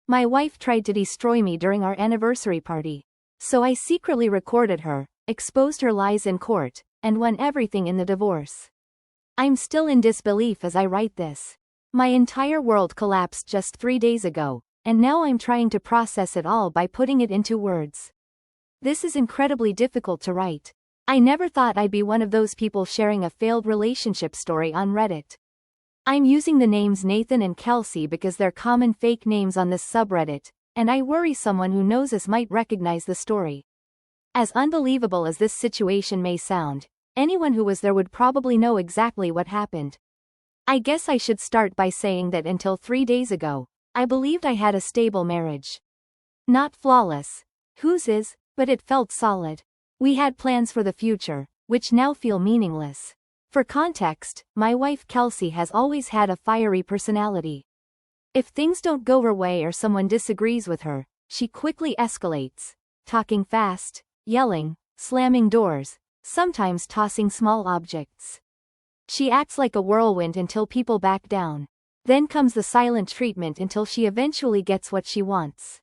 My wife tried to destroy me during our anniversary party. So I secretly recorded her, exposed her lies in court, and won everything in the divorce. I'm still in disbelief as I write this. My entire world collapsed just 3 days ago, and now I'm trying to process it all by putting it into words. This is incredibly difficult to write. I never thought I'd be one of those people sharing a failed relationship story on Reddit. I'm using the names Nathan and Kelsey because they're common fake names on this subreddit, and I worry someone who knows us might recognize the story. As unbelievable as this situation may sound, anyone who was there would probably know exactly what happened. I guess I should start by saying that until 3 days ago, I believed I had a stable marriage. Not flawless. Whose is, but it felt solid. We had plans for the future, which now feel meaningless. For context, my wife Kelsey has always had a fiery personality. If things don't go her way or someone disagrees with her, she quickly escalates, talking fast, yelling, slamming doors, sometimes tossing small objects. She acts like a whirlwind until people back down. Then comes the silent treatment until she eventually gets what she wants.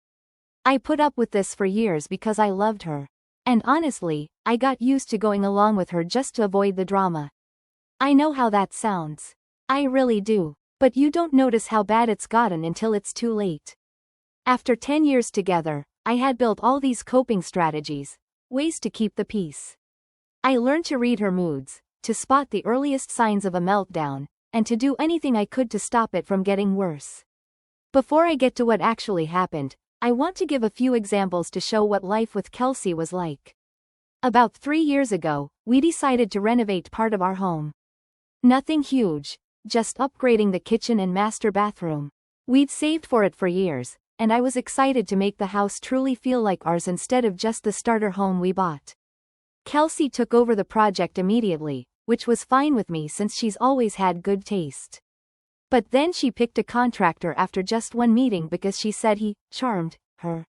I put up with this for years because I loved her. And honestly, I got used to going along with her just to avoid the drama. I know how that sounds. I really do. But you don't notice how bad it's gotten until it's too late. After 10 years together, I had built all these coping strategies, ways to keep the peace. I learned to read her moods, to spot the earliest signs of a meltdown, and to do anything I could to stop it from getting worse. Before I get to what actually happened, I want to give a few examples to show what life with Kelsey was like. About 3 years ago, we decided to renovate part of our home. Nothing huge, just upgrading the kitchen and master bathroom. We'd saved for it for years, and I was excited to make the house truly feel like ours instead of just the starter home we bought. Kelsey took over the project immediately, which was fine with me since she's always had good taste. But then she picked a contractor after just one meeting because she said he charmed her.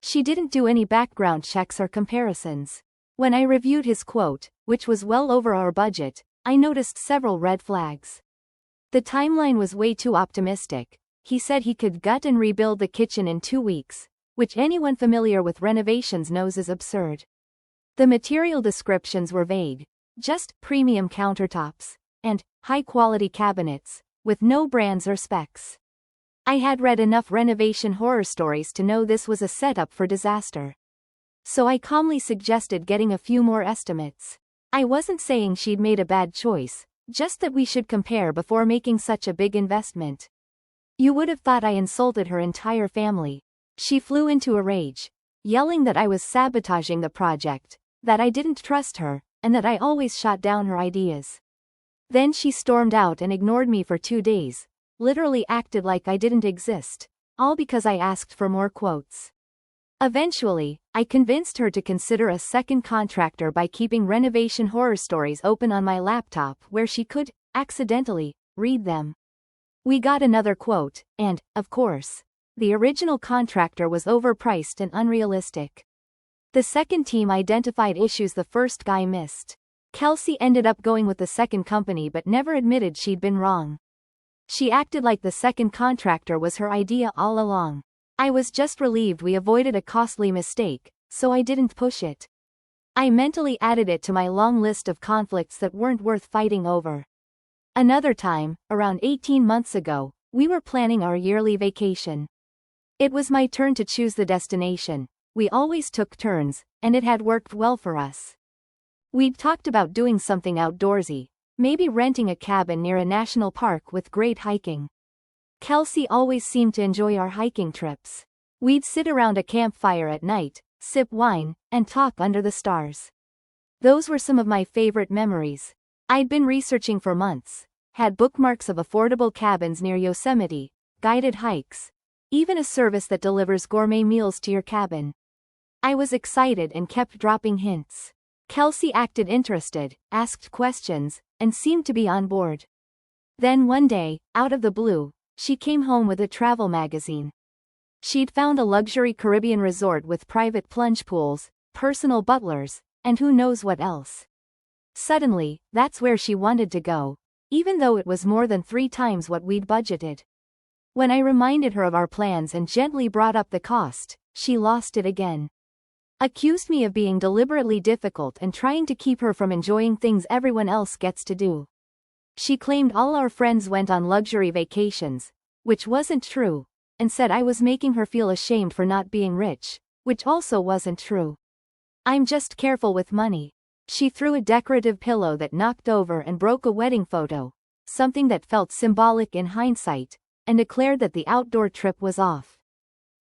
She didn't do any background checks or comparisons. When I reviewed his quote, which was well over our budget, I noticed several red flags. The timeline was way too optimistic. He said he could gut and rebuild the kitchen in 2 weeks, which anyone familiar with renovations knows is absurd. The material descriptions were vague, just premium countertops and high-quality cabinets, with no brands or specs. I had read enough renovation horror stories to know this was a setup for disaster. So I calmly suggested getting a few more estimates. I wasn't saying she'd made a bad choice, just that we should compare before making such a big investment. You would have thought I insulted her entire family. She flew into a rage, yelling that I was sabotaging the project, that I didn't trust her, and that I always shot down her ideas. Then she stormed out and ignored me for 2 days, literally acted like I didn't exist, all because I asked for more quotes. Eventually, I convinced her to consider a second contractor by keeping renovation horror stories open on my laptop where she could, accidentally, read them. We got another quote, and, of course, the original contractor was overpriced and unrealistic. The second team identified issues the first guy missed. Kelsey ended up going with the second company but never admitted she'd been wrong. She acted like the second contractor was her idea all along. I was just relieved we avoided a costly mistake, so I didn't push it. I mentally added it to my long list of conflicts that weren't worth fighting over. Another time, around 18 months ago, we were planning our yearly vacation. It was my turn to choose the destination. We always took turns, and it had worked well for us. We'd talked about doing something outdoorsy, maybe renting a cabin near a national park with great hiking. Kelsey always seemed to enjoy our hiking trips. We'd sit around a campfire at night, sip wine, and talk under the stars. Those were some of my favorite memories. I'd been researching for months, had bookmarks of affordable cabins near Yosemite, guided hikes, even a service that delivers gourmet meals to your cabin. I was excited and kept dropping hints. Kelsey acted interested, asked questions, and seemed to be on board. Then one day, out of the blue, she came home with a travel magazine. She'd found a luxury Caribbean resort with private plunge pools, personal butlers, and who knows what else. Suddenly, that's where she wanted to go, even though it was more than 3 times what we'd budgeted. When I reminded her of our plans and gently brought up the cost, she lost it again. Accused me of being deliberately difficult and trying to keep her from enjoying things everyone else gets to do. She claimed all our friends went on luxury vacations, which wasn't true, and said I was making her feel ashamed for not being rich, which also wasn't true. I'm just careful with money. She threw a decorative pillow that knocked over and broke a wedding photo, something that felt symbolic in hindsight, and declared that the outdoor trip was off.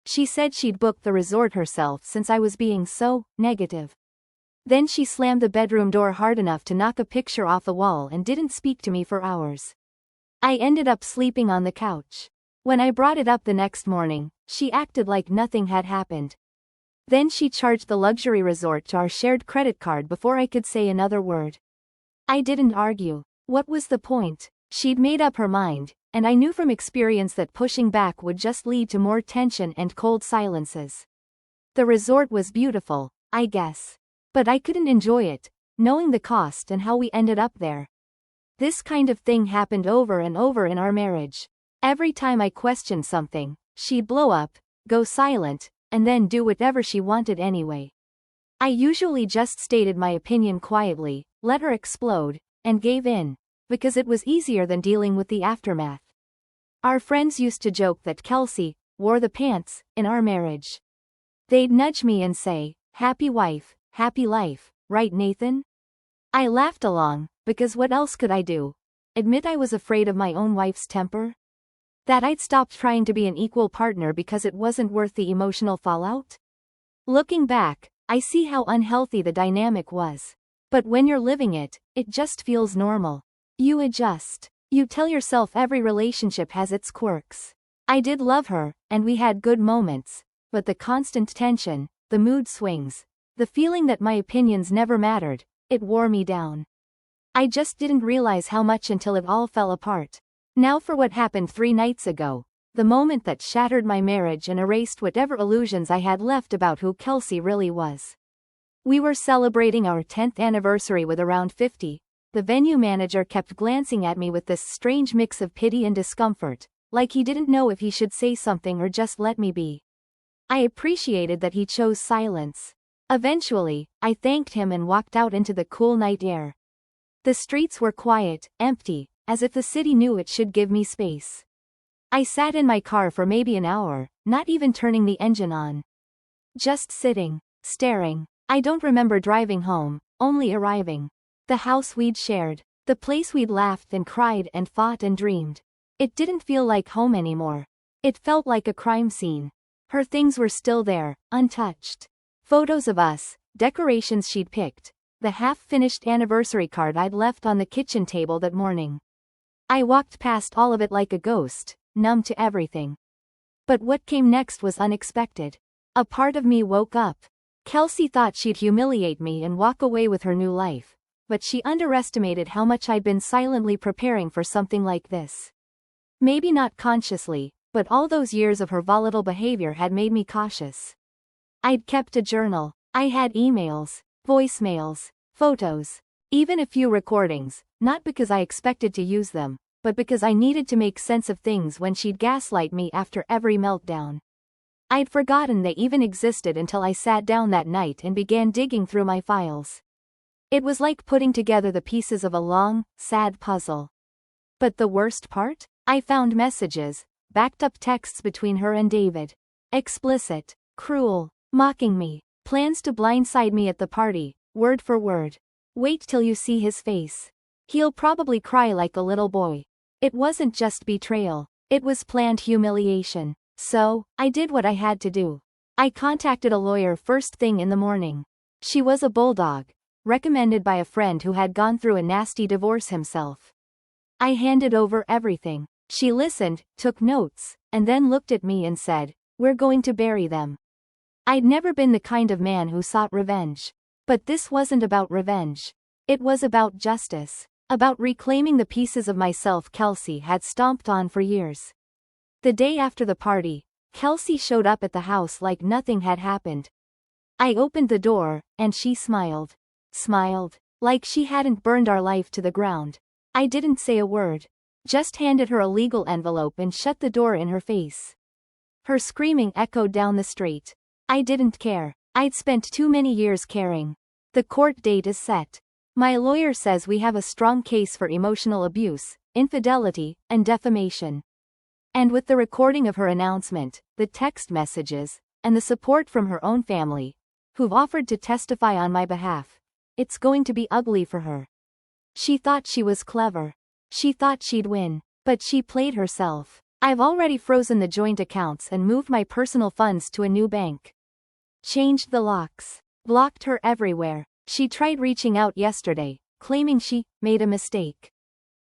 She said she'd booked the resort herself since I was being so negative. Then she slammed the bedroom door hard enough to knock a picture off the wall and didn't speak to me for hours. I ended up sleeping on the couch. When I brought it up the next morning, she acted like nothing had happened. Then she charged the luxury resort to our shared credit card before I could say another word. I didn't argue. What was the point? She'd made up her mind, and I knew from experience that pushing back would just lead to more tension and cold silences. The resort was beautiful, I guess. But I couldn't enjoy it, knowing the cost and how we ended up there. This kind of thing happened over and over in our marriage. Every time I questioned something, she'd blow up, go silent, and then do whatever she wanted anyway. I usually just stated my opinion quietly, let her explode, and gave in, because it was easier than dealing with the aftermath. Our friends used to joke that Kelsey wore the pants in our marriage. They'd nudge me and say, "Happy wife, happy life, right Nathan?" I laughed along, because what else could I do? Admit I was afraid of my own wife's temper? That I'd stopped trying to be an equal partner because it wasn't worth the emotional fallout? Looking back, I see how unhealthy the dynamic was. But when you're living it, it just feels normal. You adjust. You tell yourself every relationship has its quirks. I did love her, and we had good moments, but the constant tension, the mood swings, the feeling that my opinions never mattered, it wore me down. I just didn't realize how much until it all fell apart. Now for what happened 3 nights ago, the moment that shattered my marriage and erased whatever illusions I had left about who Kelsey really was. We were celebrating our 10th anniversary with around 50. The venue manager kept glancing at me with this strange mix of pity and discomfort, like he didn't know if he should say something or just let me be. I appreciated that he chose silence. Eventually, I thanked him and walked out into the cool night air. The streets were quiet, empty, as if the city knew it should give me space. I sat in my car for maybe an hour, not even turning the engine on. Just sitting, staring. I don't remember driving home, only arriving. The house we'd shared, the place we'd laughed and cried and fought and dreamed. It didn't feel like home anymore. It felt like a crime scene. Her things were still there, untouched. Photos of us, decorations she'd picked, the half-finished anniversary card I'd left on the kitchen table that morning. I walked past all of it like a ghost, numb to everything. But what came next was unexpected. A part of me woke up. Kelsey thought she'd humiliate me and walk away with her new life, but she underestimated how much I'd been silently preparing for something like this. Maybe not consciously, but all those years of her volatile behavior had made me cautious. I'd kept a journal. I had emails, voicemails, photos, even a few recordings, not because I expected to use them, but because I needed to make sense of things when she'd gaslight me after every meltdown. I'd forgotten they even existed until I sat down that night and began digging through my files. It was like putting together the pieces of a long, sad puzzle. But the worst part? I found messages, backed up texts between her and David. Explicit, cruel, mocking me, plans to blindside me at the party, word for word. Wait till you see his face. He'll probably cry like a little boy. It wasn't just betrayal, it was planned humiliation. So, I did what I had to do. I contacted a lawyer first thing in the morning. She was a bulldog, recommended by a friend who had gone through a nasty divorce himself. I handed over everything. She listened, took notes, and then looked at me and said, "We're going to bury them." I'd never been the kind of man who sought revenge. But this wasn't about revenge. It was about justice. About reclaiming the pieces of myself Kelsey had stomped on for years. The day after the party, Kelsey showed up at the house like nothing had happened. I opened the door, and she smiled. Smiled. Like she hadn't burned our life to the ground. I didn't say a word. just handed her a legal envelope and shut the door in her face. Her screaming echoed down the street. I didn't care. I'd spent too many years caring. The court date is set. My lawyer says we have a strong case for emotional abuse, infidelity, and defamation. And with the recording of her announcement, the text messages, and the support from her own family, who've offered to testify on my behalf, it's going to be ugly for her. She thought she was clever. She thought she'd win, but she played herself. I've already frozen the joint accounts and moved my personal funds to a new bank. Changed the locks. Blocked her everywhere. She tried reaching out yesterday, claiming she made a mistake.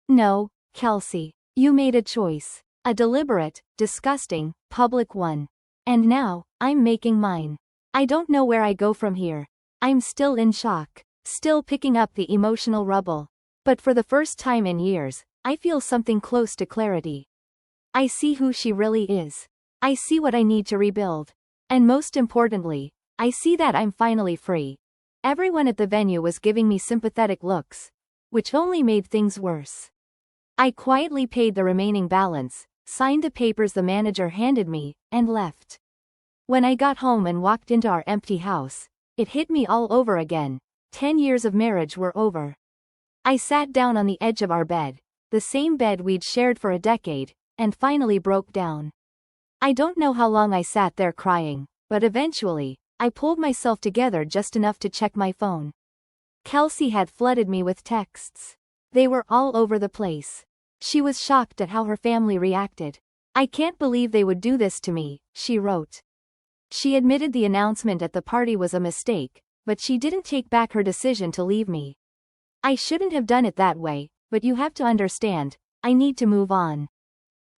No, Kelsey, you made a choice. A deliberate, disgusting, public one. And now, I'm making mine. I don't know where I go from here. I'm still in shock. Still picking up the emotional rubble. But for the first time in years, I feel something close to clarity. I see who she really is. I see what I need to rebuild. And most importantly, I see that I'm finally free. Everyone at the venue was giving me sympathetic looks, which only made things worse. I quietly paid the remaining balance, signed the papers the manager handed me, and left. When I got home and walked into our empty house, it hit me all over again. 10 years of marriage were over. I sat down on the edge of our bed, the same bed we'd shared for a decade, and finally broke down. I don't know how long I sat there crying, but eventually, I pulled myself together just enough to check my phone. Kelsey had flooded me with texts. They were all over the place. She was shocked at how her family reacted. I can't believe they would do this to me, she wrote. She admitted the announcement at the party was a mistake, but she didn't take back her decision to leave me. I shouldn't have done it that way, but you have to understand, I need to move on.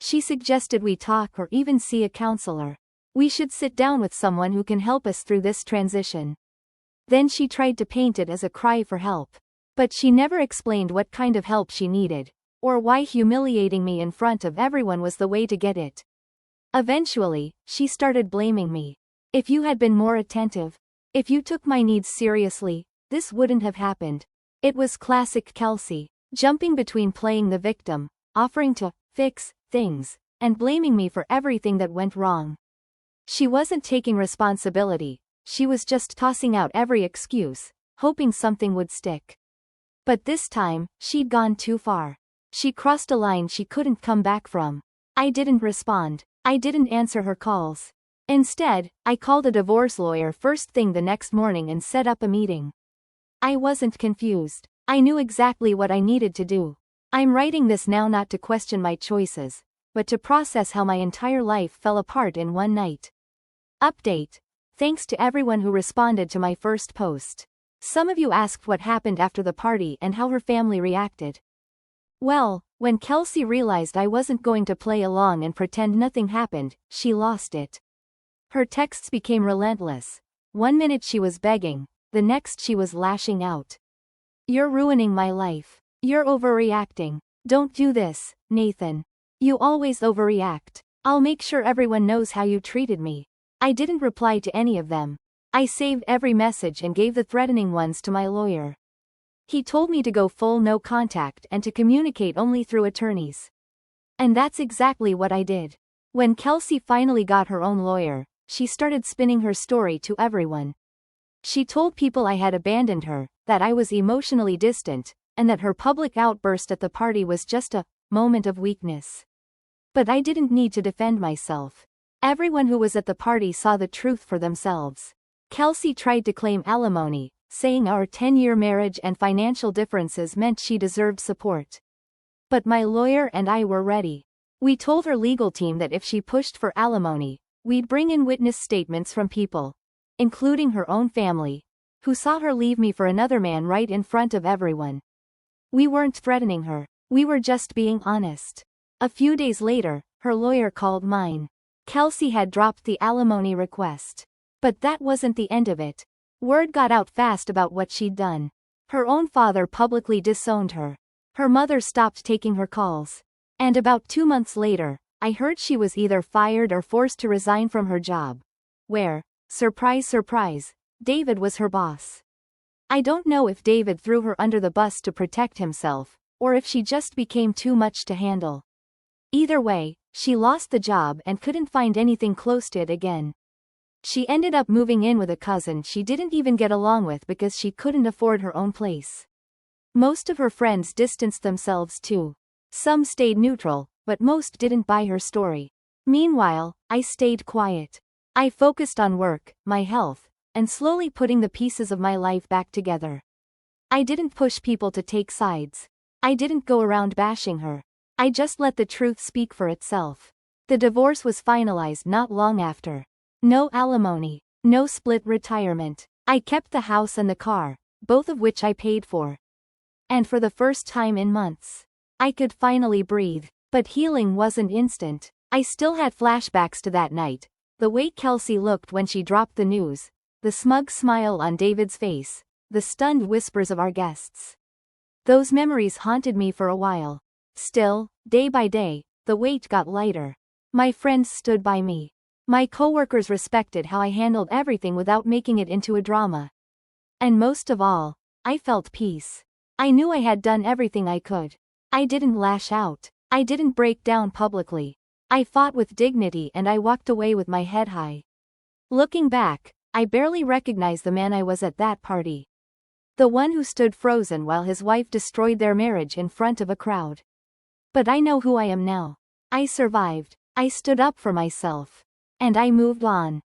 She suggested we talk or even see a counselor. We should sit down with someone who can help us through this transition. Then she tried to paint it as a cry for help. But she never explained what kind of help she needed, or why humiliating me in front of everyone was the way to get it. Eventually, she started blaming me. If you had been more attentive, if you took my needs seriously, this wouldn't have happened. It was classic Kelsey, jumping between playing the victim, offering to fix things, and blaming me for everything that went wrong. She wasn't taking responsibility, she was just tossing out every excuse, hoping something would stick. But this time, she'd gone too far. She crossed a line she couldn't come back from. I didn't respond. I didn't answer her calls. Instead, I called a divorce lawyer first thing the next morning and set up a meeting. I wasn't confused. I knew exactly what I needed to do. I'm writing this now not to question my choices, but to process how my entire life fell apart in one night. Update. Thanks to everyone who responded to my first post. Some of you asked what happened after the party and how her family reacted. Well, when Kelsey realized I wasn't going to play along and pretend nothing happened, she lost it. Her texts became relentless. One minute she was begging, the next she was lashing out. You're ruining my life. You're overreacting. Don't do this, Nathan. You always overreact. I'll make sure everyone knows how you treated me. I didn't reply to any of them. I saved every message and gave the threatening ones to my lawyer. He told me to go full no contact and to communicate only through attorneys. And that's exactly what I did. When Kelsey finally got her own lawyer, she started spinning her story to everyone. She told people I had abandoned her, that I was emotionally distant, and that her public outburst at the party was just a moment of weakness. But I didn't need to defend myself. Everyone who was at the party saw the truth for themselves. Kelsey tried to claim alimony, saying our 10-year marriage and financial differences meant she deserved support. But my lawyer and I were ready. We told her legal team that if she pushed for alimony, we'd bring in witness statements from people, including her own family, who saw her leave me for another man right in front of everyone. We weren't threatening her, we were just being honest. A few days later, her lawyer called mine. Kelsey had dropped the alimony request. But that wasn't the end of it. Word got out fast about what she'd done. Her own father publicly disowned her. Her mother stopped taking her calls. And about 2 months later, I heard she was either fired or forced to resign from her job. Where, surprise surprise, David was her boss. I don't know if David threw her under the bus to protect himself, or if she just became too much to handle. Either way, she lost the job and couldn't find anything close to it again. She ended up moving in with a cousin she didn't even get along with because she couldn't afford her own place. Most of her friends distanced themselves too. Some stayed neutral, but most didn't buy her story. Meanwhile, I stayed quiet. I focused on work, my health, and slowly putting the pieces of my life back together. I didn't push people to take sides. I didn't go around bashing her. I just let the truth speak for itself. The divorce was finalized not long after. No alimony, no split retirement. I kept the house and the car, both of which I paid for. And for the first time in months, I could finally breathe. But healing wasn't instant. I still had flashbacks to that night, the way Kelsey looked when she dropped the news, the smug smile on David's face, the stunned whispers of our guests. Those memories haunted me for a while. Still, day by day, the weight got lighter. My friends stood by me. My coworkers respected how I handled everything without making it into a drama. And most of all, I felt peace. I knew I had done everything I could. I didn't lash out. I didn't break down publicly. I fought with dignity and I walked away with my head high. Looking back, I barely recognized the man I was at that party. The one who stood frozen while his wife destroyed their marriage in front of a crowd. But I know who I am now. I survived. I stood up for myself. And I moved on.